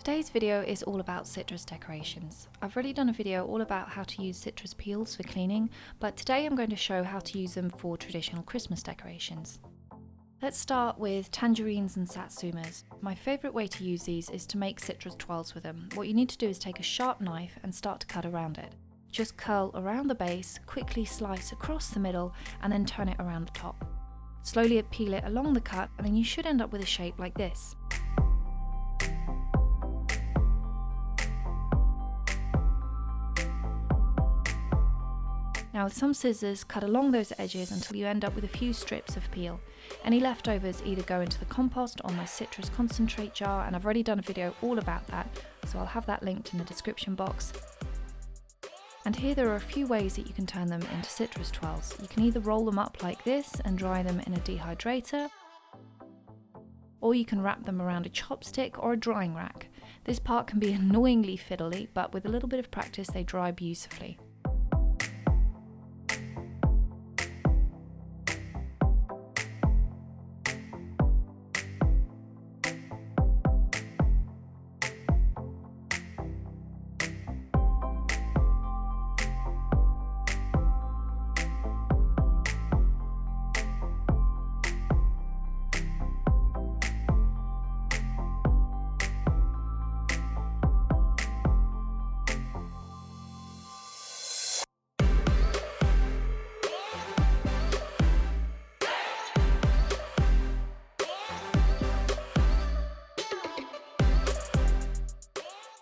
Today's video is all about citrus decorations. I've already done a video all about how to use citrus peels for cleaning, but today I'm going to show how to use them for traditional Christmas decorations. Let's start with tangerines and satsumas. My favourite way to use these is to make citrus twirls with them. What you need to do is take a sharp knife and start to cut around it. Just curl around the base, quickly slice across the middle and then turn it around the top. Slowly peel it along the cut and then you should end up with a shape like this. Now with some scissors, cut along those edges until you end up with a few strips of peel. Any leftovers either go into the compost or my citrus concentrate jar, and I've already done a video all about that, so I'll have that linked in the description box. And here there are a few ways that you can turn them into citrus twirls. You can either roll them up like this and dry them in a dehydrator, or you can wrap them around a chopstick or a drying rack. This part can be annoyingly fiddly, but with a little bit of practice they dry beautifully.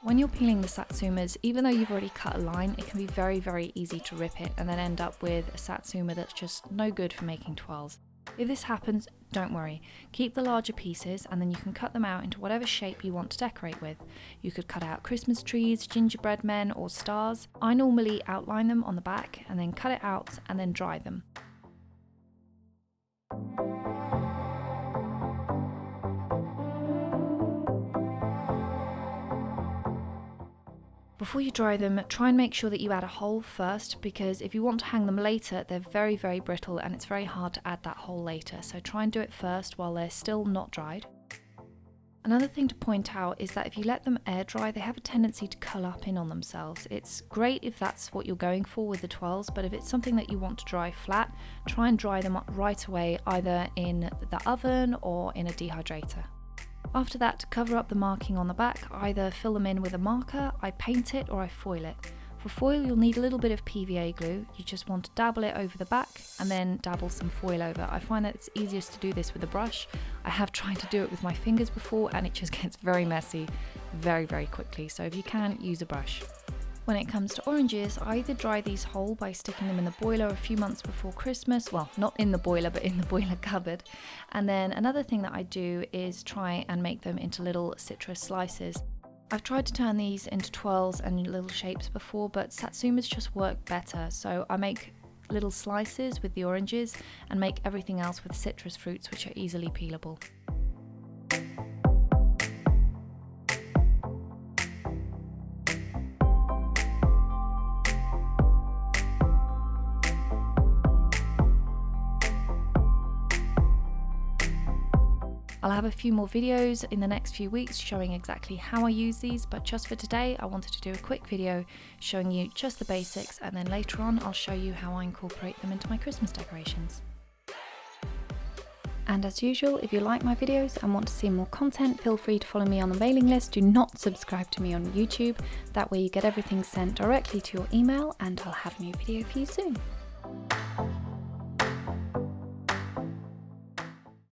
When you're peeling the satsumas, even though you've already cut a line, it can be very easy to rip it and then end up with a satsuma that's just no good for making twirls. If this happens, don't worry. Keep the larger pieces and then you can cut them out into whatever shape you want to decorate with. You could cut out Christmas trees, gingerbread men or stars. I normally outline them on the back and then cut it out and then dry them. Before you dry them, try and make sure that you add a hole first, because if you want to hang them later, they're very brittle and it's very hard to add that hole later. So try and do it first while they're still not dried. Another thing to point out is that if you let them air dry, they have a tendency to curl up in on themselves. It's great if that's what you're going for with the twirls, but if it's something that you want to dry flat, try and dry them up right away, either in the oven or in a dehydrator. After that, to cover up the marking on the back, either fill them in with a marker, I paint it, or I foil it. For foil, you'll need a little bit of PVA glue. You just want to dabble it over the back and then dabble some foil over. I find that it's easiest to do this with a brush. I have tried to do it with my fingers before and it just gets very messy very quickly, so if you can, use a brush. When it comes to oranges, I either dry these whole by sticking them in the boiler a few months before Christmas, well, not in the boiler, but in the boiler cupboard. And then another thing that I do is try and make them into little citrus slices. I've tried to turn these into twirls and little shapes before, but satsumas just work better. So I make little slices with the oranges and make everything else with citrus fruits, which are easily peelable. I'll have a few more videos in the next few weeks showing exactly how I use these, but just for today I wanted to do a quick video showing you just the basics, and then later on I'll show you how I incorporate them into my Christmas decorations. And as usual, if you like my videos and want to see more content, feel free to follow me on the mailing list. Do not subscribe to me on YouTube, that way you get everything sent directly to your email, and I'll have a new video for you soon.